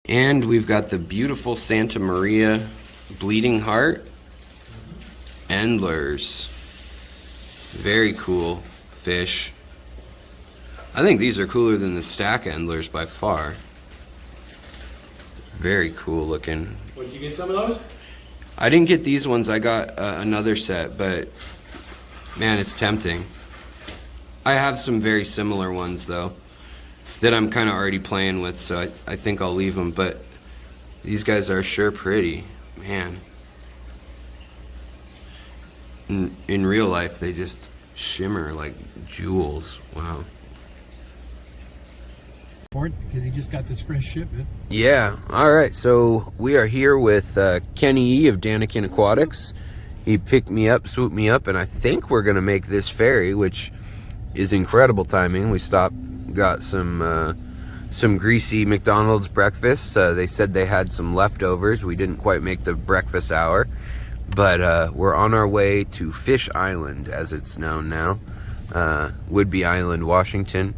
And we've got the beautiful Santa Maria bleeding heart endlers. Very cool fish. I think these are cooler than the stack endlers by far. Very cool looking. What, did you get some of those? I didn't get these ones. I got another set, but man, it's tempting. I have some very similar ones though that I'm kind of already playing with, so I think I'll leave them, but these guys are sure pretty, man. In real life, they just shimmer like jewels. Wow. Because he just got this fresh shipment. Yeah. All right. So we are here with Kenny E of Daniken Aquatics. He picked me up, swooped me up, and I think we're gonna make this ferry, which is incredible timing. We stopped, got some greasy McDonald's breakfast. They said they had some leftovers. We didn't quite make the breakfast hour, but we're on our way to Fish Island, as it's known now. Whidbey Island, Washington.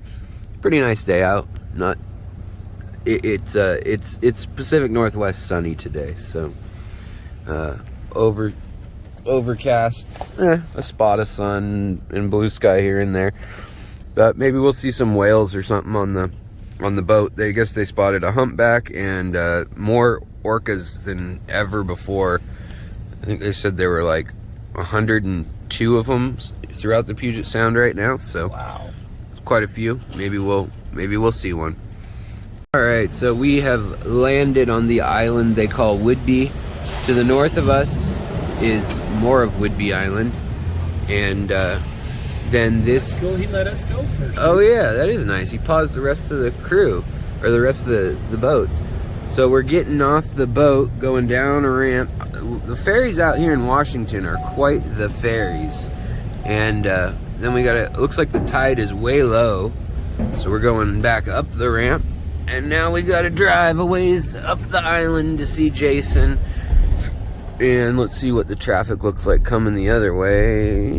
Pretty nice day out. Not it's Pacific Northwest sunny today, so overcast, a spot of sun and blue sky here and there, but maybe we'll see some whales or something on the boat. I guess they spotted a humpback and more orcas than ever before. I think they said there were like 102 of them throughout the Puget Sound right now, so wow, it's quite a few. Maybe we'll see one. All right, so we have landed on the island they call Whidbey. To the north of us is more of Whidbey Island, and then this. He let us go first. Oh yeah, that is nice. He paused the rest of the crew, or the rest of the boats. So we're getting off the boat, going down a ramp. The ferries out here in Washington are quite the ferries, and then we got it. Looks like the tide is way low, so we're going back up the ramp, and now we got to drive a ways up the island to see Jason. And let's see what the traffic looks like coming the other way.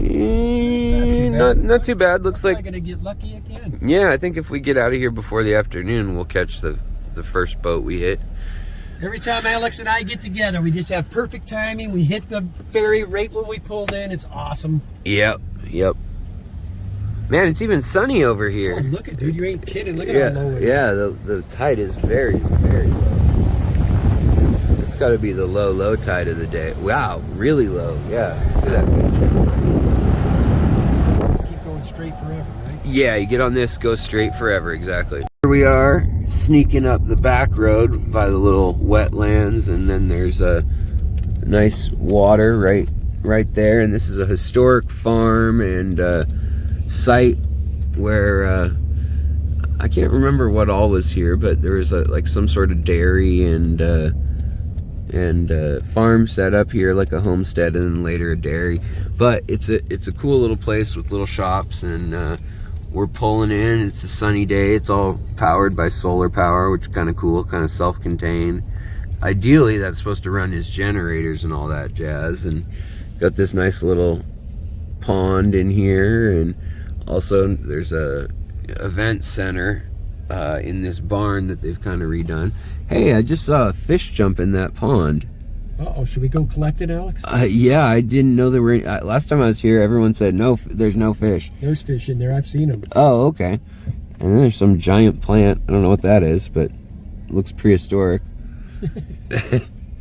Not too bad. Looks like. Am I gonna get lucky again? Yeah, I think if we get out of here before the afternoon, we'll catch the first boat we hit. Every time Alex and I get together, we just have perfect timing. We hit the ferry right when we pulled in. It's awesome. Yep. Man, it's even sunny over here. Oh, look at, dude, you ain't kidding. Look at how low it is. Yeah, the tide is very, very low. It's got to be the low tide of the day. Wow, really low. Yeah, look at that picture. Just keep going straight forever, right? Yeah, you get on this, go straight forever, exactly. Here we are, sneaking up the back road by the little wetlands, and then there's a nice water right there, and this is a historic farm and site where I can't remember what all was here, but there was like some sort of dairy and farm set up here, like a homestead, and then later a dairy. But it's a cool little place with little shops, and we're pulling in. It's a sunny day. It's all powered by solar power, which is kind of cool, kind of self-contained. Ideally, that's supposed to run his generators and all that jazz. And got this nice little pond in here, and also there's a event center in this barn that they've kind of redone. Hey, I just saw a fish jump in that pond. Uh-oh, should we go collect it, Alex? Yeah, I didn't know there were last time I was here, everyone said no, there's no fish. There's fish in there. I've seen them. Oh, okay. And then there's some giant plant. I don't know what that is, but it looks prehistoric.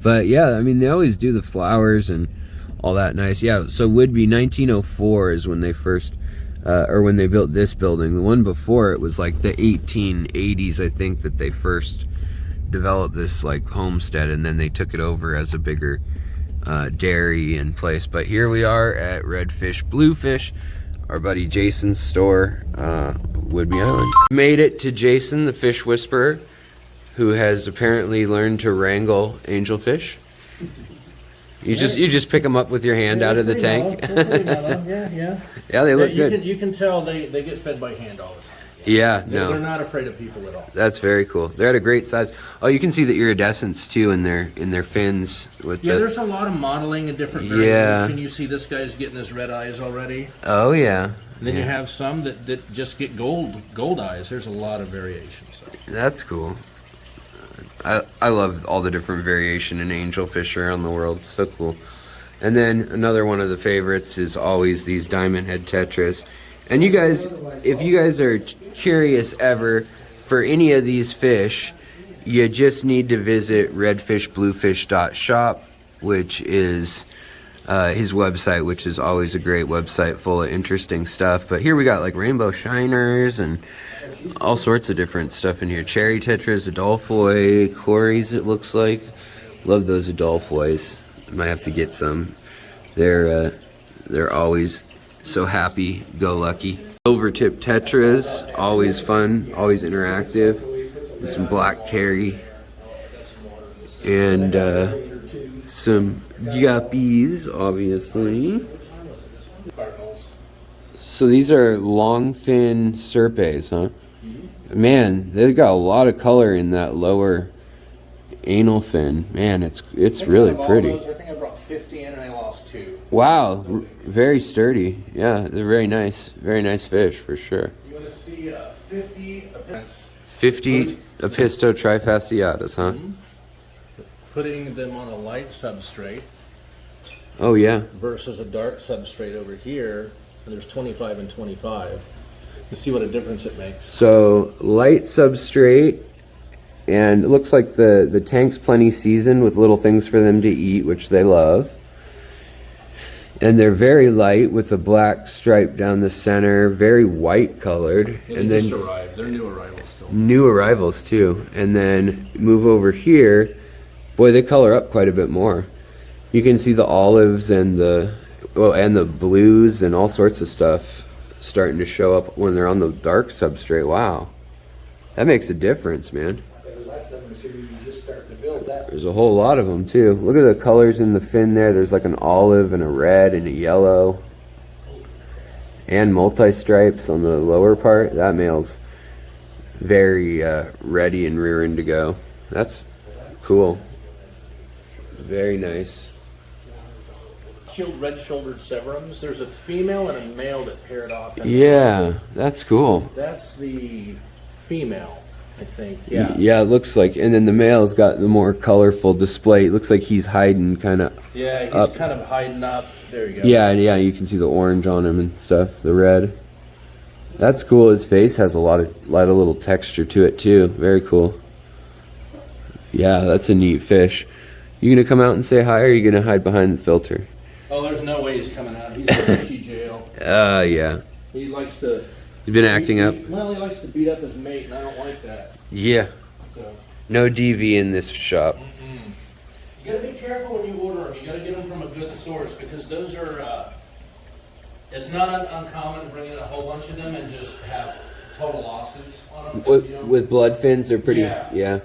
But yeah, I mean, they always do the flowers and all that nice. Yeah, so Whidbey, 1904 is when they first or when they built this building. The one before it was like the 1880s, I think, that they first developed this like homestead, and then they took it over as a bigger dairy and place. But here we are at Redfish Bluefish, our buddy Jason's store, Whidbey Island. Made it to Jason, the fish whisperer, who has apparently learned to wrangle angelfish. You just pick them up with your hand out of the tank. Yeah, they look good. You can tell they get fed by hand all the time. Yeah, They're not afraid of people at all. That's very cool. They're at a great size. Oh, you can see the iridescence too in their fins. There's a lot of modeling and different variation. You see this guy's getting his red eyes already. Oh yeah. And then you have some that just get gold eyes. There's a lot of variation. So. That's cool. I love all the different variation in angelfish around the world. It's so cool. And then another one of the favorites is always these diamond head tetras. And you guys, if you guys are curious ever for any of these fish, you just need to visit redfishbluefish.shop, which is his website, which is always a great website full of interesting stuff. But here we got like rainbow shiners and all sorts of different stuff in here. Cherry tetras, Adolphoi, Corys it looks like. Love those Adolphois. Might have to get some. They're always so happy, go lucky. Silver tip tetras, always fun, always interactive. With some black carry and some guppies, obviously. So these are long fin serpes, huh? Man, they've got a lot of color in that lower anal fin. Man, it's really pretty. I think I brought 50 in and I lost 2. Wow, very sturdy. Yeah, they're very nice fish for sure. You want to see 50 Apistos? 50 Apisto trifasciatus, huh? Putting them on a light substrate. Oh yeah. Versus a dark substrate over here, and there's 25 and 25. You see what a difference it makes. So light substrate, and it looks like the tank's plenty seasoned with little things for them to eat, which they love. And they're very light with a black stripe down the center, very white colored. And then just arrived. They're new arrivals still. New arrivals too. And then move over here. Boy, they color up quite a bit more. You can see the olives and the blues and all sorts of stuff starting to show up when they're on the dark substrate. Wow. That makes a difference, man. There's a whole lot of them too. Look at the colors in the fin there. There's like an olive and a red and a yellow. And multi-stripes on the lower part. That male's very ready and rearing to go. That's cool. Very nice. Killed red-shouldered Severums. There's a female and a male that paired off. Yeah, that's cool. That's the female. I think, yeah. Yeah, it looks like, and then the male's got the more colorful display. It looks like he's hiding kind of. Yeah, he's up. kind of hiding up. There you go. Yeah, you can see the orange on him and stuff, the red. That's cool. His face has a lot of little texture to it too. Very cool. Yeah, that's a neat fish. You gonna come out and say hi, or are you gonna hide behind the filter? Oh, there's no way he's coming out. He's in fishy jail. Yeah. He likes to. He's been acting up. Well, he likes to beat up his mate, and I don't like that. Yeah. So. No DV in this shop. You gotta be careful when you order them. You gotta get them from a good source, because those are. It's not uncommon to bring in a whole bunch of them and just have total losses on them. With blood fins, they're pretty. Yeah.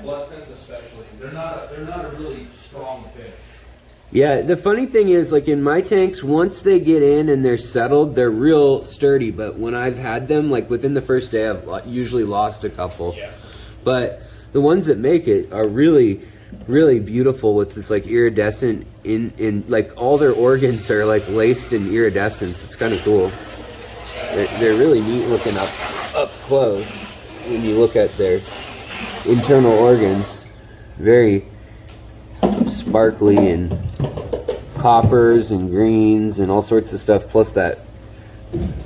Blood fins especially. They're not a really strong fish. Yeah, the funny thing is, like in my tanks, once they get in and they're settled, they're real sturdy. But when I've had them, like within the first day, I've usually lost a couple. Yeah. But the ones that make it are really, really beautiful with this like iridescent in like all their organs are like laced in iridescence. It's kind of cool. They're really neat looking up close when you look at their internal organs. Very sparkly and coppers and greens and all sorts of stuff, plus that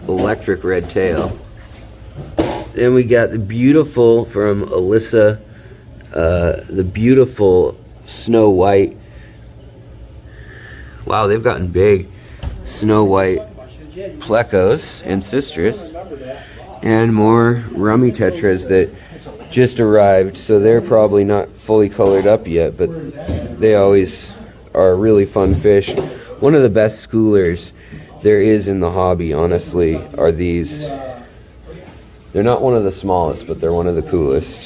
electric red tail. Then we got the beautiful from Alyssa, the beautiful Snow White. Wow, they've gotten big. Snow White plecos and sisters, and more rummy tetras that just arrived, so they're probably not fully colored up yet, but they always are a really fun fish. One of the best schoolers there is in the hobby, honestly, are these. They're not one of the smallest, but they're one of the coolest.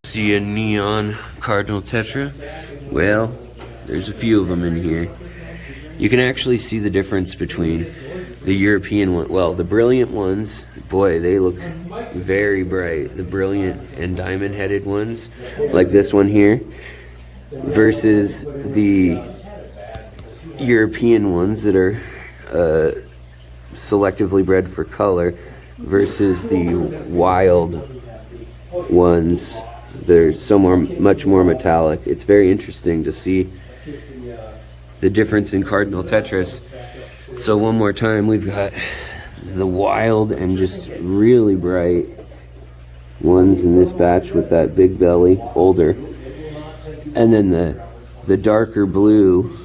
See a neon Cardinal tetra? Well, there's a few of them in here. You can actually see the difference between the European one. Well, the brilliant ones, boy, they look very bright. The brilliant and diamond-headed ones, like this one here, versus the European ones that are selectively bred for color, versus the wild ones. They're much more metallic. It's very interesting to see the difference in Cardinal tetras. So one more time, we've got the wild and just really bright ones in this batch with that big belly, older. And then the darker blue,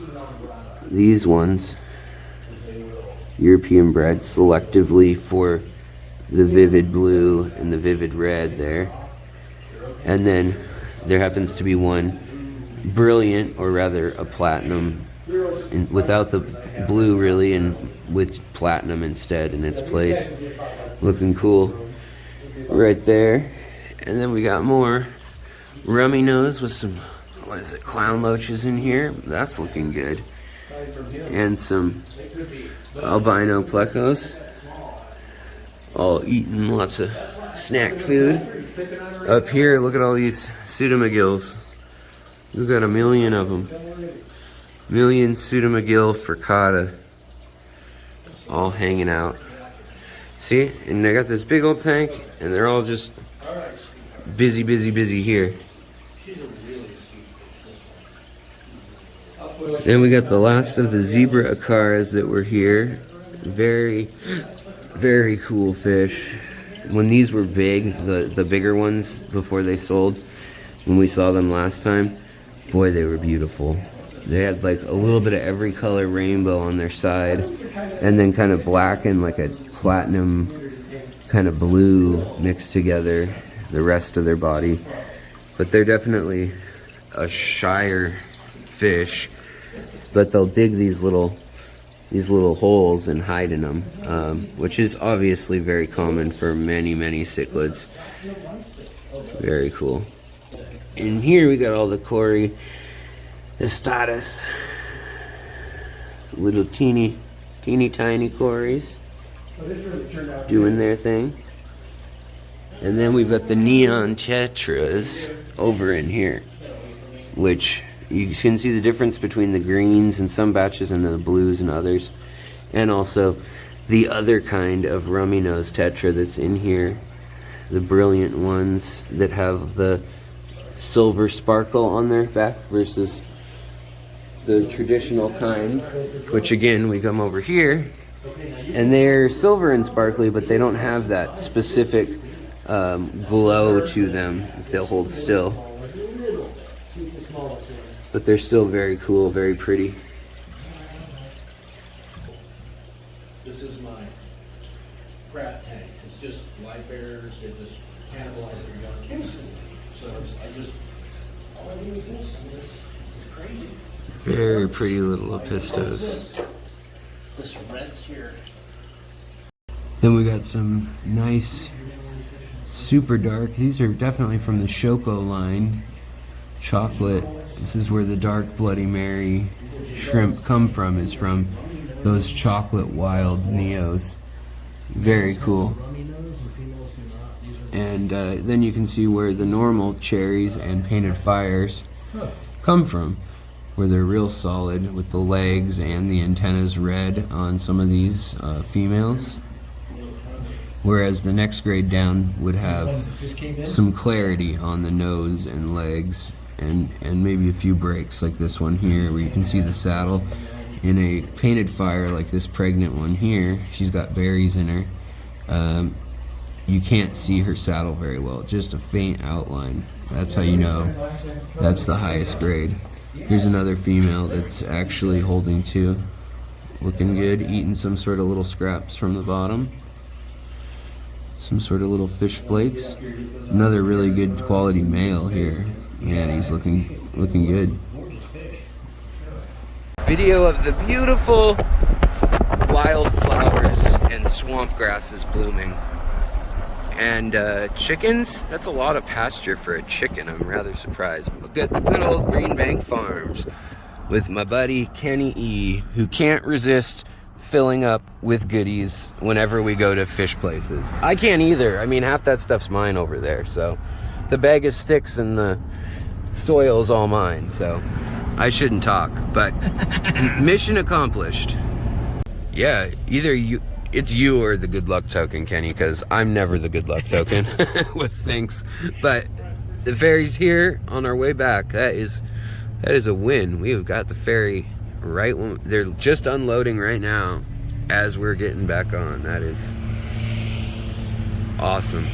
these ones, European bred selectively for the vivid blue and the vivid red there. And then there happens to be one brilliant, or rather a platinum, without the blue really, and with platinum instead in its place. Looking cool right there. And then we got more rummy nose with some, what is it, clown loaches in here. That's looking good. And some albino plecos, all eating lots of snack food. Up here, look at all these pseudomagills. We've got a million of them. Million pseudomagill fricata, all hanging out. See, and they got this big old tank, and they're all just busy, busy, busy here. Then we got the last of the zebra acaras that were here. Very, very cool fish. When these were big, the bigger ones before they sold, when we saw them last time, boy, they were beautiful. They had like a little bit of every color rainbow on their side, and then kind of black and like a platinum kind of blue mixed together, the rest of their body. But they're definitely a shyer fish, but they'll dig these little holes and hide in them, which is obviously very common for many, many cichlids. Very cool. In here we got all the Corys Apistos, little teeny tiny Corys doing their thing. And then we've got the neon tetras over in here, which you can see the difference between the greens in some batches and the blues in others. And also the other kind of rummy nose tetra that's in here, the brilliant ones that have the silver sparkle on their back versus the traditional kind, which again, we come over here and they're silver and sparkly, but they don't have that specific glow to them if they'll hold still. But they're still very cool, very pretty. This is my crab tank. It's just light bearers. They just cannibalize their young instantly. So all I do is this. It's crazy. Very pretty little Apistos. This red's here. Then we got some nice, super dark. These are definitely from the Shoko line. Chocolate. This is where the dark Bloody Mary shrimp come from, is from those chocolate wild neos. Very cool. And then you can see where the normal cherries and painted fires come from, where they're real solid with the legs and the antennas red on some of these females. Whereas the next grade down would have some clarity on the nose and legs, and maybe a few breaks like this one here, where you can see the saddle. In a painted fire like this pregnant one here, she's got berries in her. You can't see her saddle very well, just a faint outline. That's how you know that's the highest grade. Here's another female that's actually holding two, looking good, eating some sort of little scraps from the bottom. Some sort of little fish flakes. Another really good quality male here. Man, he's looking good. Video of the beautiful wildflowers and swamp grasses blooming. And chickens, that's a lot of pasture for a chicken. I'm rather surprised. Look at the good old Green Bank Farms with my buddy Kenny E, who can't resist filling up with goodies whenever we go to fish places. I can't either. I mean, half that stuff's mine over there. So the bag of sticks and the soil's all mine. So I shouldn't talk, but mission accomplished. Yeah, either it's you or the good luck token, Kenny, because I'm never the good luck token with things. But the ferry's here on our way back. That is a win. We've got the ferry right when they're just unloading right now as we're getting back on. That is awesome.